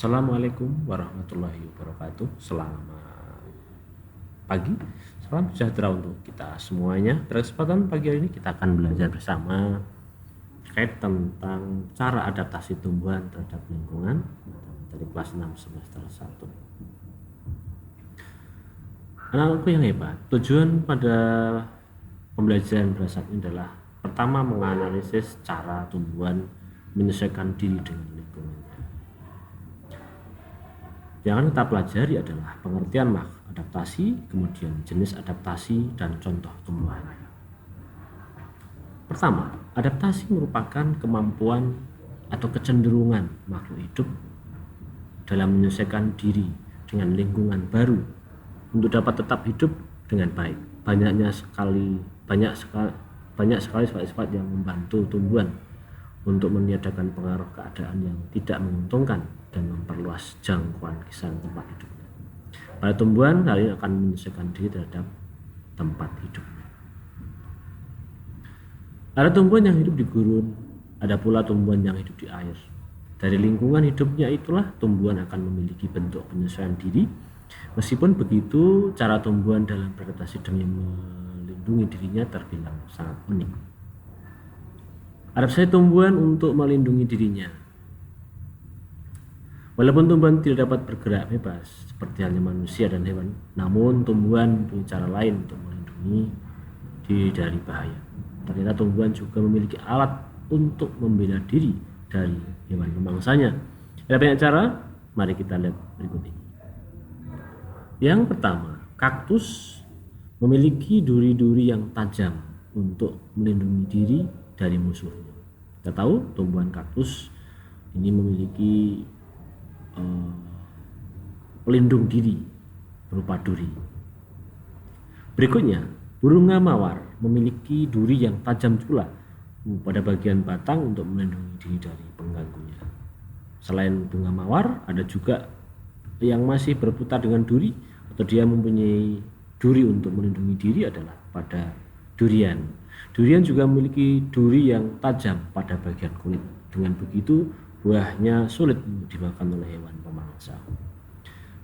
Assalamualaikum warahmatullahi wabarakatuh. Selamat pagi, salam sejahtera untuk kita semuanya. Pada kesempatan pagi hari ini kita akan belajar bersama terkait tentang cara adaptasi tumbuhan terhadap lingkungan dari kelas 6 semester 1. Anak-anakku yang hebat, tujuan pada pembelajaran berdasar ini adalah pertama menganalisis cara tumbuhan menyesuaikan diri dengan lingkungannya. Yang akan kita pelajari adalah pengertian adaptasi, kemudian jenis adaptasi, dan contoh tumbuhan. Pertama, adaptasi merupakan kemampuan atau kecenderungan makhluk hidup dalam menyesuaikan diri dengan lingkungan baru untuk dapat tetap hidup dengan baik. Banyak sekali sifat-sifat yang membantu tumbuhan untuk meniadakan pengaruh keadaan yang tidak menguntungkan dan memperluas jangkauan kisaran tempat hidupnya. Pada tumbuhan, hal ini akan menyesuaikan diri terhadap tempat hidupnya. Ada tumbuhan yang hidup di gurun, ada pula tumbuhan yang hidup di air. Dari lingkungan hidupnya itulah tumbuhan akan memiliki bentuk penyesuaian diri. Meskipun begitu, cara tumbuhan dalam beradaptasi demi melindungi dirinya terbilang sangat unik. Adaptasi tumbuhan untuk melindungi dirinya. Walaupun tumbuhan tidak dapat bergerak bebas seperti halnya manusia dan hewan, namun tumbuhan punya cara lain untuk melindungi diri dari bahaya. Ternyata tumbuhan juga memiliki alat untuk membela diri dari hewan pemangsanya. Ada banyak cara, mari kita lihat berikut ini. Yang pertama, kaktus memiliki duri-duri yang tajam untuk melindungi diri dari musuhnya. Kita tahu tumbuhan kaktus ini memiliki pelindung diri berupa duri. Berikutnya, bunga mawar memiliki duri yang tajam pula pada bagian batang untuk melindungi diri dari pengganggunya. Selain bunga mawar, ada juga yang masih berputar dengan duri atau dia mempunyai duri untuk melindungi diri adalah pada durian. Durian juga memiliki duri yang tajam pada bagian kulit. Dengan begitu, buahnya sulit dimakan oleh hewan pemangsa.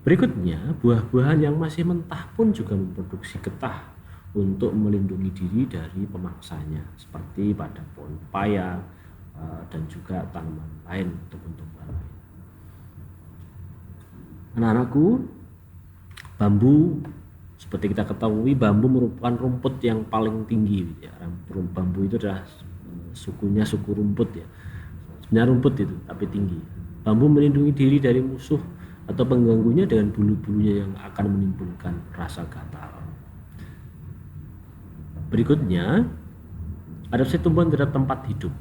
Berikutnya, buah-buahan yang masih mentah pun juga memproduksi getah untuk melindungi diri dari pemangsanya, seperti pada pohon pepaya dan juga tanaman lain, tumbuhan lain. Anak-anakku, bambu, seperti kita ketahui, bambu merupakan rumput yang paling tinggi. Bambu itu adalah suku rumput ya. Sebenarnya rumput itu, tapi tinggi. Bambu melindungi diri dari musuh atau pengganggunya dengan bulu-bulunya yang akan menimbulkan rasa gatal. Berikutnya, adaptasi tumbuhan terhadap tempat hidup.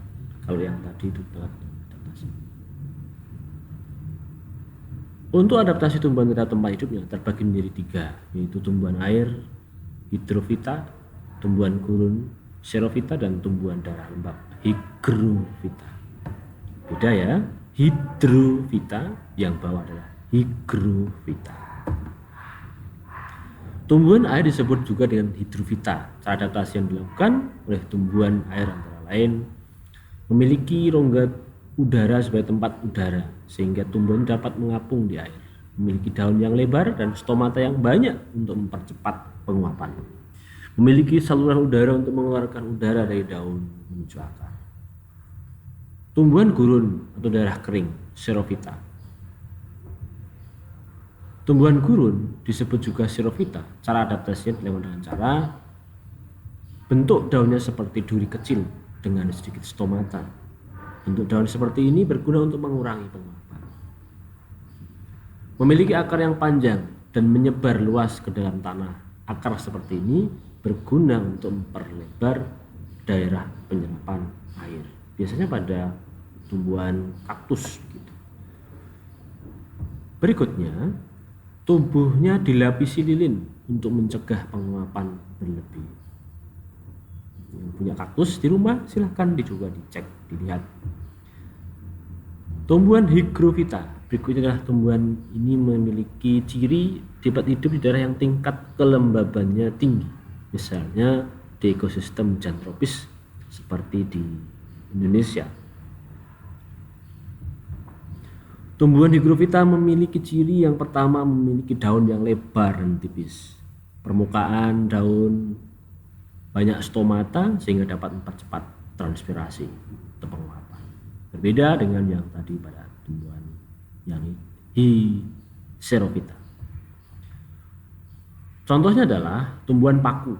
Kalau yang tadi itu adaptasi. Untuk adaptasi tumbuhan terhadap tempat hidupnya terbagi menjadi 3, yaitu tumbuhan air, hidrofita, tumbuhan gurun, xerophyta, dan tumbuhan darah lembab, hygrofita. Beda ya, hidrofita, yang bawah adalah hygrofita. Tumbuhan air disebut juga dengan hidrofita. Cara adaptasi yang dilakukan oleh tumbuhan air antara lain memiliki rongga udara sebagai tempat udara, sehingga tumbuhan dapat mengapung di air. Memiliki daun yang lebar dan stomata yang banyak untuk mempercepat penguapan. Memiliki saluran udara untuk mengeluarkan udara dari daun menuju akar. Tumbuhan gurun atau darah kering, xerophyta. Tumbuhan gurun disebut juga xerophyta. Cara adaptasinya dilakukan dengan cara bentuk daunnya seperti duri kecil dengan sedikit stomata. Bentuk daun seperti ini berguna untuk mengurangi penguapan. Memiliki akar yang panjang dan menyebar luas ke dalam tanah. Akar seperti ini berguna untuk memperlebar daerah penyerapan air. Biasanya pada tumbuhan kaktus gitu. Berikutnya, tubuhnya dilapisi lilin untuk mencegah penguapan berlebih. Yang punya kaktus di rumah silahkan juga dicek, dilihat. Tumbuhan hygrofita. Berikutnya adalah tumbuhan ini memiliki ciri dapat hidup di daerah yang tingkat kelembabannya tinggi. Misalnya di ekosistem hujan tropis seperti di Indonesia. Tumbuhan higrofita memiliki ciri yang pertama, memiliki daun yang lebar dan tipis. Permukaan daun banyak stomata sehingga dapat mempercepat transpirasi atau penguapan. Berbeda dengan yang tadi pada tumbuhan yang Xerophyta. Contohnya adalah tumbuhan paku.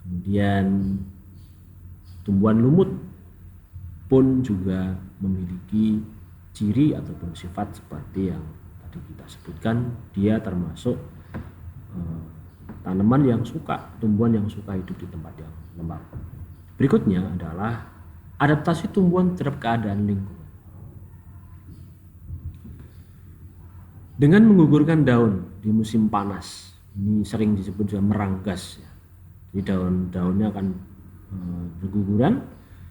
Kemudian tumbuhan lumut pun juga memiliki ciri ataupun sifat seperti yang tadi kita sebutkan. Dia termasuk tanaman yang tumbuhan yang suka hidup di tempat yang lembab. Berikutnya adalah adaptasi tumbuhan terhadap keadaan lingkungan. Dengan menggugurkan daun di musim panas, ini sering disebut juga meranggas. Jadi daun-daunnya akan berguguran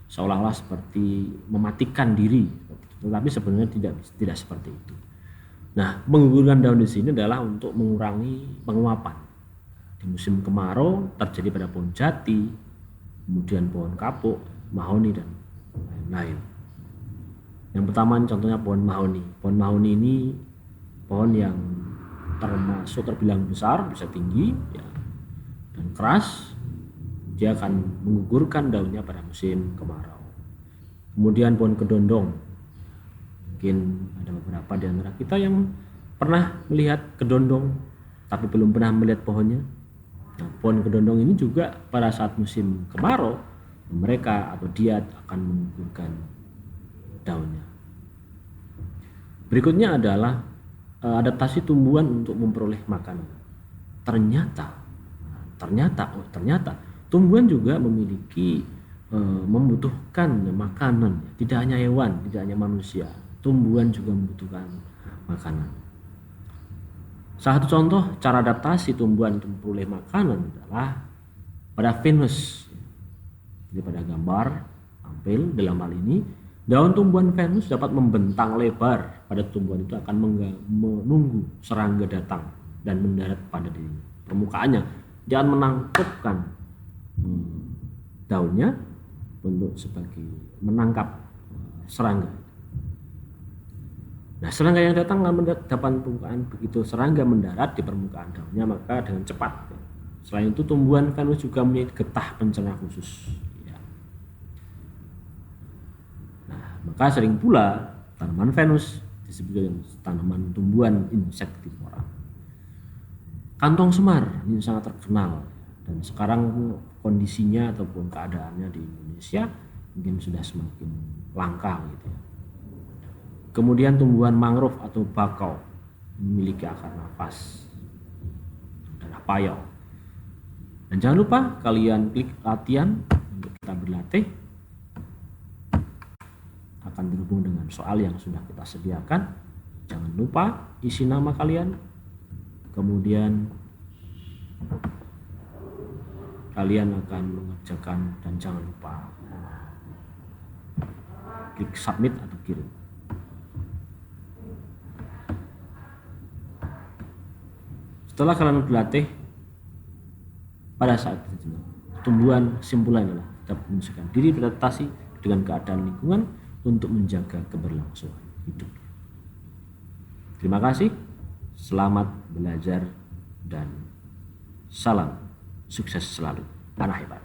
seolah-olah seperti mematikan diri, tetapi sebenarnya tidak seperti itu. Nah, menggugurkan daun di sini adalah untuk mengurangi penguapan. Di musim kemarau terjadi pada pohon jati, kemudian pohon kapuk, mahoni dan lain-lain. Yang pertama contohnya pohon mahoni. Pohon mahoni ini pohon yang terbilang besar, bisa tinggi ya, dan keras. Dia akan menggugurkan daunnya pada musim kemarau. Kemudian pohon kedondong. Mungkin ada beberapa di antara kita yang pernah melihat kedondong tapi belum pernah melihat pohonnya. Nah, pohon kedondong ini juga pada saat musim kemarau mereka atau dia akan menggugurkan daunnya. Berikutnya adalah adaptasi tumbuhan untuk memperoleh makanan. Ternyata tumbuhan juga membutuhkan makanan. Tidak hanya hewan, tidak hanya manusia. Tumbuhan juga membutuhkan makanan. Salah satu contoh cara adaptasi tumbuhan untuk memperoleh makanan adalah pada Venus. Jadi pada gambar tampil dalam hal ini, daun tumbuhan Venus dapat membentang lebar pada tumbuhan itu akan menunggu serangga datang dan mendarat pada dirinya. Permukaannya dia akan menangkupkan daunnya untuk sebagai menangkap serangga. Nah, serangga yang datang dapat permukaan. Begitu serangga mendarat di permukaan daunnya, maka dengan cepat. Selain itu, tumbuhan Venus juga memiliki getah pencerna khusus. Ya. Nah, maka sering pula tanaman Venus disebut dengan tanaman tumbuhan insektivora. Kantong semar ini sangat terkenal. Dan sekarang kondisinya ataupun keadaannya di Indonesia mungkin sudah semakin langka gitu ya. Kemudian tumbuhan mangrove atau bakau memiliki akar nafas dan payau. Dan jangan lupa kalian klik latihan untuk kita berlatih. Akan terhubung dengan soal yang sudah kita sediakan. Jangan lupa isi nama kalian. Kemudian kalian akan mengerjakan dan jangan lupa klik submit atau kirim. Setelah kalian berlatih, pada saat itu tumbuhan kesimpulannya adalah dapat menyesuaikan diri beradaptasi dengan keadaan lingkungan untuk menjaga keberlangsungan hidup. Terima kasih, selamat belajar dan salam sukses selalu. Tanah hebat.